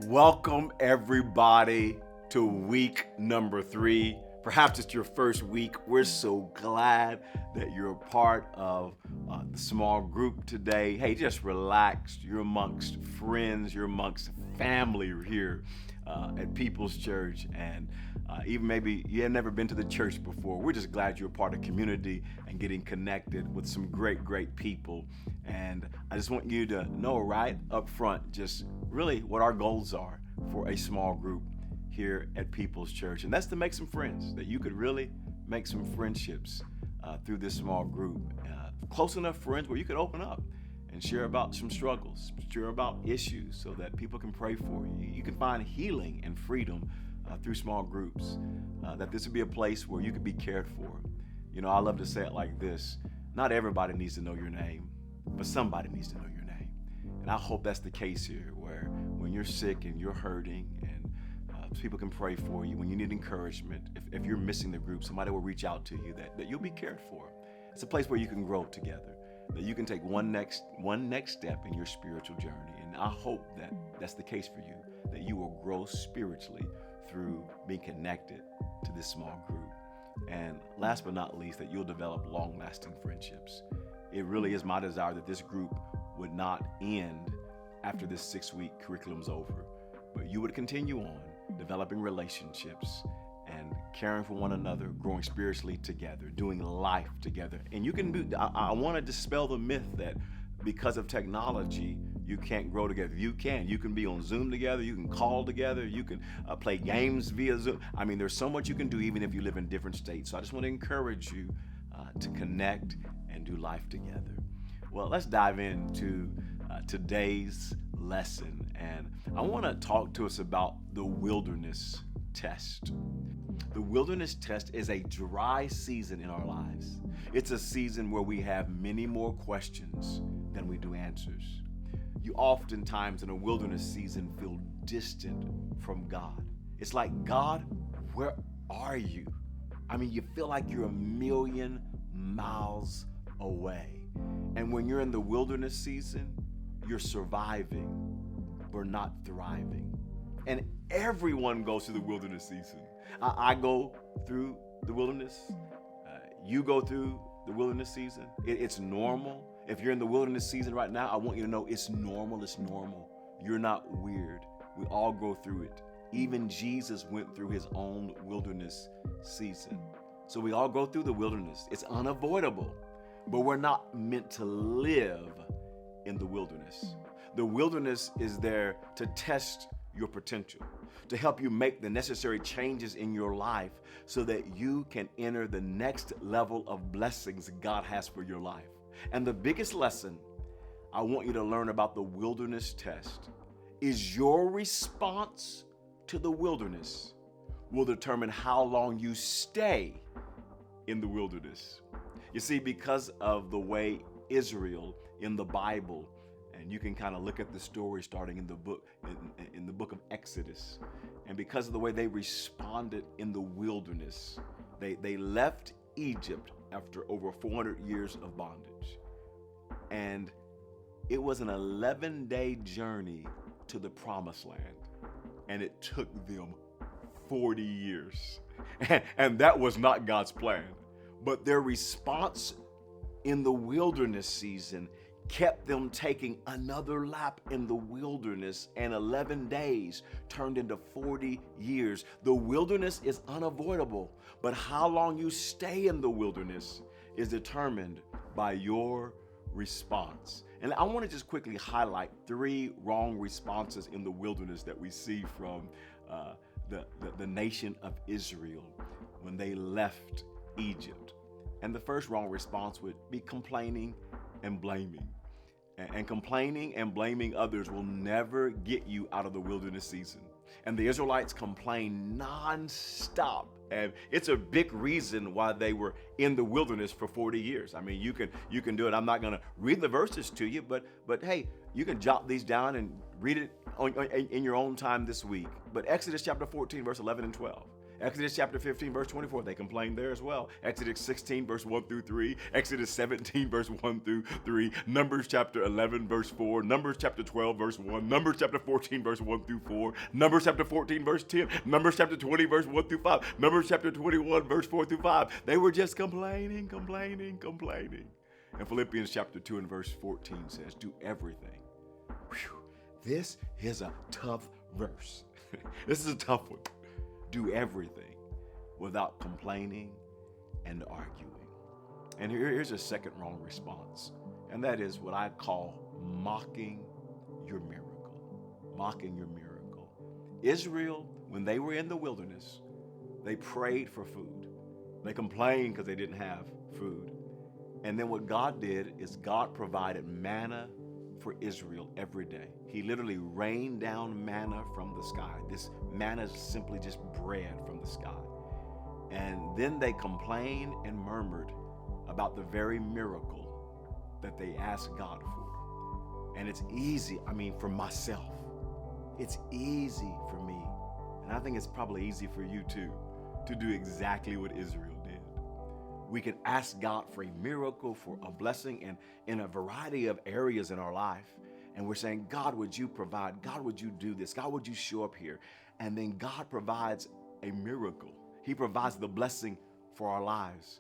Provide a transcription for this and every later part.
Welcome, everybody, to week number 3. Perhaps it's your first week. We're so glad that you're a part of the small group today. Hey, just relax. You're amongst friends, you're amongst family here at People's Church. And even maybe you had never been to the church before. We're just glad you're a part of community and getting connected with some great people. And I just want you to know right up front just really what our goals are for a small group here at People's Church. And that's to make some friends, that you could really make some friendships through this small group. Close enough friends where you could open up and share about some struggles, share about issues so that people can pray for you. You can find healing and freedom through small groups, that this would be a place where you could be cared for. You know, I love to say it like this: not everybody needs to know your name, but somebody needs to know your name. And I hope that's the case here, where when you're sick and you're hurting and people can pray for you, when you need encouragement, if you're missing the group, somebody will reach out to you, that you'll be cared for. It's a place where you can grow together, that you can take one next step in your spiritual journey. And I hope that that's the case for you, that you will grow spiritually through being connected to this small group. And last but not least, that you'll develop long-lasting friendships. It really is my desire that this group would not end after this 6-week curriculum's over, but you would continue on developing relationships and caring for one another, growing spiritually together, doing life together. And you can do, I want to dispel the myth that because of technology, you can't grow together. You can be on Zoom together, you can call together, you can play games via Zoom. I mean, there's so much you can do even if you live in different states. So I just want to encourage you to connect and do life together. Well, let's dive into today's lesson. And I want to talk to us about the wilderness test. The wilderness test is a dry season in our lives. It's a season where we have many more questions than we do answers. You oftentimes in a wilderness season feel distant from God. It's like, God, where are you? I mean, you feel like you're a million miles away. And when you're in the wilderness season, you're surviving, but not thriving. And everyone goes through the wilderness season. I go through the wilderness. You go through the wilderness season. It's normal. If you're in the wilderness season right now, I want you to know it's normal. It's normal. You're not weird. We all go through it. Even Jesus went through his own wilderness season. So we all go through the wilderness. It's unavoidable, but we're not meant to live in the wilderness. The wilderness is there to test your potential, to help you make the necessary changes in your life so that you can enter the next level of blessings God has for your life. And the biggest lesson I want you to learn about the wilderness test is your response to the wilderness will determine how long you stay in the wilderness. You see, because of the way Israel in the Bible, and you can kind of look at the story starting in the book of Exodus, and because of the way they responded in the wilderness, they left Egypt after over 400 years of bondage. And it was an 11-day journey to the promised land. And it took them 40 years. And that was not God's plan. But their response in the wilderness season kept them taking another lap in the wilderness, and 11 days turned into 40 years. The wilderness is unavoidable, but how long you stay in the wilderness is determined by your response. And I want to just quickly highlight 3 wrong responses in the wilderness that we see from the nation of Israel when they left Egypt. And the first wrong response would be complaining and blaming. And complaining and blaming others will never get you out of the wilderness season. And the Israelites complained nonstop. And it's a big reason why they were in the wilderness for 40 years. I mean, you can do it. I'm not going to read the verses to you, but hey, you can jot these down and read it in your own time this week. But Exodus chapter 14, verse 11 and 12. Exodus chapter 15, verse 24, they complained there as well. Exodus 16, verse 1 through 3. Exodus 17, verse 1 through 3. Numbers chapter 11, verse 4. Numbers chapter 12, verse 1. Numbers chapter 14, verse 1 through 4. Numbers chapter 14, verse 10. Numbers chapter 20, verse 1 through 5. Numbers chapter 21, verse 4 through 5. They were just complaining. And Philippians chapter 2 and verse 14 says, do everything. Whew. This is a tough verse. This is a tough one. Do everything without complaining and arguing. And here's a second wrong response. And that is what I call mocking your miracle. Mocking your miracle. Israel, when they were in the wilderness, they prayed for food. They complained because they didn't have food. And then what God did is God provided manna for Israel every day. He literally rained down manna from the sky. This manna is simply just bread from the sky. And then they complained and murmured about the very miracle that they asked God for. And it's easy, for myself, it's easy for me, and I think it's probably easy for you too, to do exactly what Israel did. We can ask God for a miracle, for a blessing in a variety of areas in our life. And we're saying, God, would you provide? God, would you do this? God, would you show up here? And then God provides a miracle. He provides the blessing for our lives.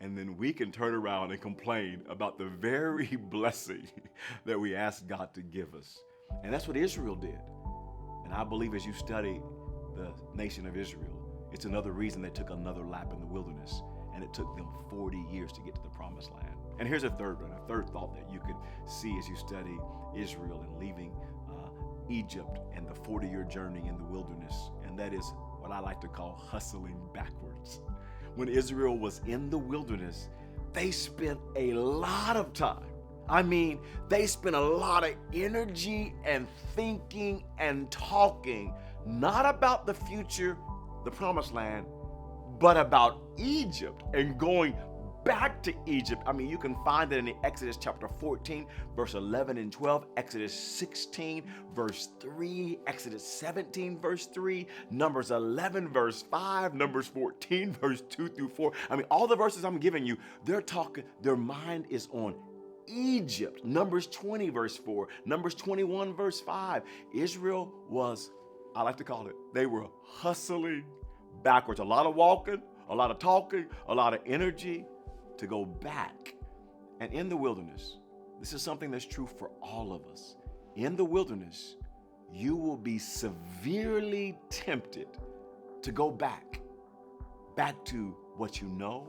And then we can turn around and complain about the very blessing that we asked God to give us. And that's what Israel did. And I believe as you study the nation of Israel, it's another reason they took another lap in the wilderness. And it took them 40 years to get to the promised land. And here's a third thought that you could see as you study Israel and leaving Egypt and the 40-year journey in the wilderness. And that is what I like to call hustling backwards. When Israel was in the wilderness, they spent a lot of time. They spent a lot of energy and thinking and talking, not about the future, the promised land, but about Egypt and going back to Egypt. You can find it in Exodus chapter 14, verse 11 and 12, Exodus 16, verse 3, Exodus 17, verse 3, Numbers 11, verse 5, Numbers 14, verse 2 through 4. All the verses I'm giving you, their mind is on Egypt. Numbers 20, verse 4, Numbers 21, verse 5. Israel was, I like to call it, they were hustling backwards. A lot of walking, a lot of talking, a lot of energy to go back. And in the wilderness, this is something that's true for all of us. In the wilderness, you will be severely tempted to go back to what you know,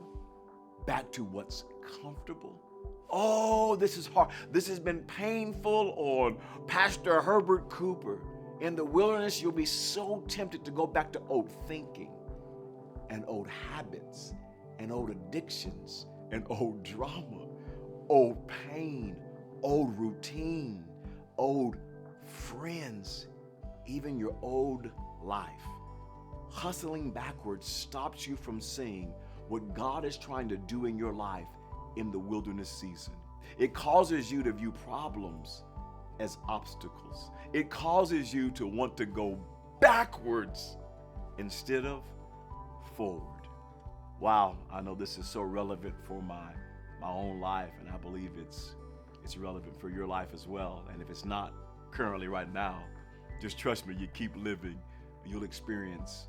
back to what's comfortable. Oh, this is hard. This has been painful on Pastor Herbert Cooper. In the wilderness, you'll be so tempted to go back to old thinking and old habits and old addictions and old drama, old pain, old routine, old friends, even your old life. Hustling backwards stops you from seeing what God is trying to do in your life in the wilderness season. It causes you to view problems as obstacles. It causes you to want to go backwards instead of forward. Wow, I know this is so relevant for my own life, and I believe it's relevant for your life as well. And if it's not currently right now, just trust me, you keep living, you'll experience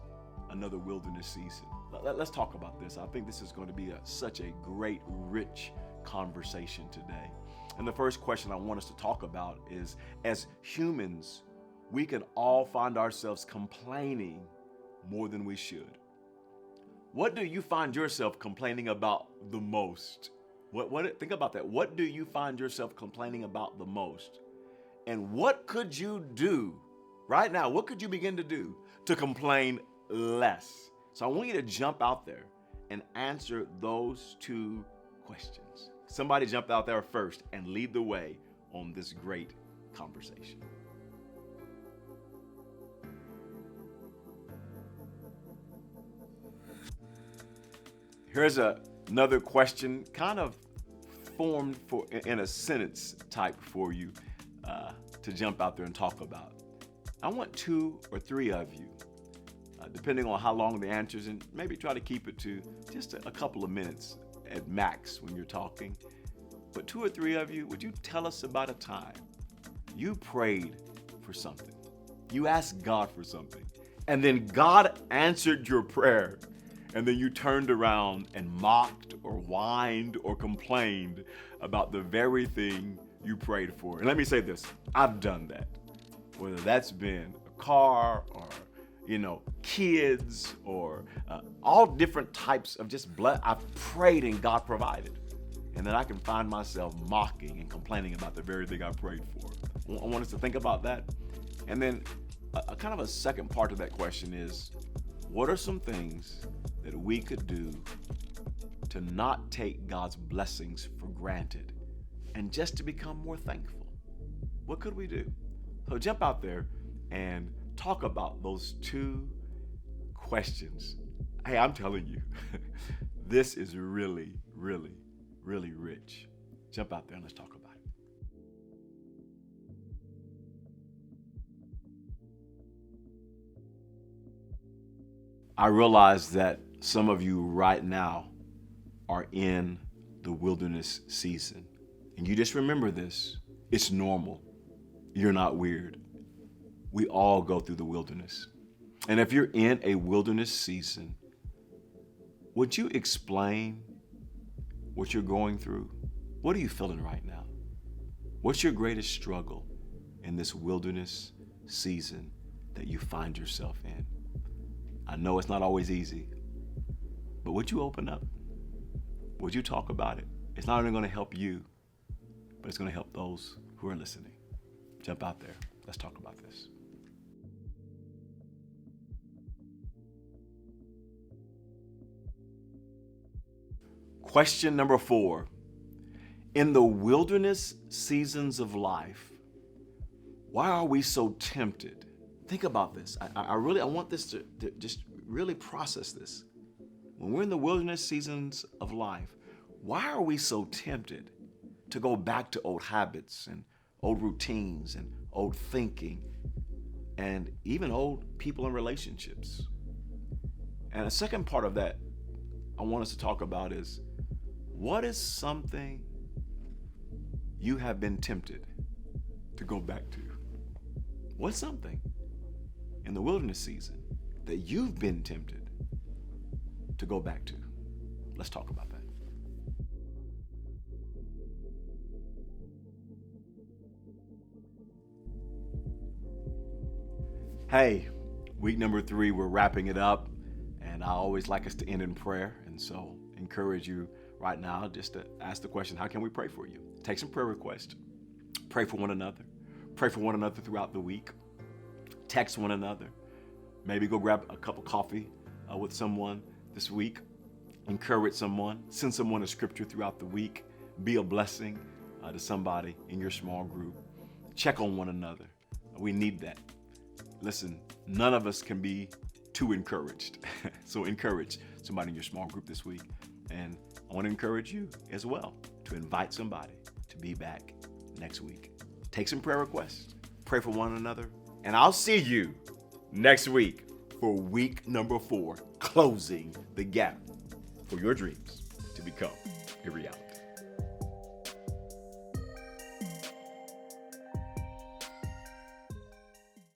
another wilderness season. Let's talk about this. I think this is going to be such a great, rich conversation today. And the first question I want us to talk about is, as humans, we can all find ourselves complaining more than we should. What do you find yourself complaining about the most? Think about that. What do you find yourself complaining about the most? And what could you do right now? What could you begin to do to complain less? So I want you to jump out there and answer those two questions. Somebody jump out there first and lead the way on this great conversation. Here's another question, kind of formed in a sentence type for you to jump out there and talk about. I want 2 or 3 of you depending on how long the answers, and maybe try to keep it to just a couple of minutes at max when you're talking. But 2 or 3 of you, would you tell us about a time you prayed for something? You asked God for something, and then God answered your prayer, and then you turned around and mocked or whined or complained about the very thing you prayed for. And let me say this, I've done that. Whether that's been a car or, kids or all different types of just blood. I've prayed and God provided. And then I can find myself mocking and complaining about the very thing I prayed for. I want us to think about that. And then a kind of a second part of that question is, what are some things that we could do to not take God's blessings for granted and just to become more thankful? What could we do? So jump out there and talk about those 2 questions. Hey, I'm telling you, this is really, really, really rich. Jump out there and let's talk about it. I realize that some of you right now are in the wilderness season. And you just remember this, it's normal. You're not weird. We all go through the wilderness. And if you're in a wilderness season, would you explain what you're going through? What are you feeling right now? What's your greatest struggle in this wilderness season that you find yourself in? I know it's not always easy, but would you open up? Would you talk about it? It's not only going to help you, but it's going to help those who are listening. Jump out there. Let's talk about this. Question number 4. In the wilderness seasons of life, why are we so tempted? Think about this. I want this to just really process this. When we're in the wilderness seasons of life, why are we so tempted to go back to old habits and old routines and old thinking and even old people and relationships? And a second part of that I want us to talk about is, what is something you have been tempted to go back to? What's something in the wilderness season that you've been tempted to go back to? Let's talk about that. Hey, week number 3, we're wrapping it up, and I always like us to end in prayer, and so encourage you right now just to ask the question, how can we pray for you? Take some prayer requests. Pray for one another. Pray for one another throughout the week. Text one another. Maybe go grab a cup of coffee with someone this week. Encourage someone. Send someone a scripture throughout the week. Be a blessing to somebody in your small group. Check on one another. We need that. Listen, none of us can be too encouraged. So encourage somebody in your small group this week. And I want to encourage you as well to invite somebody to be back next week. Take some prayer requests. Pray for one another. And I'll see you next week for week number 4, closing the gap for your dreams to become a reality.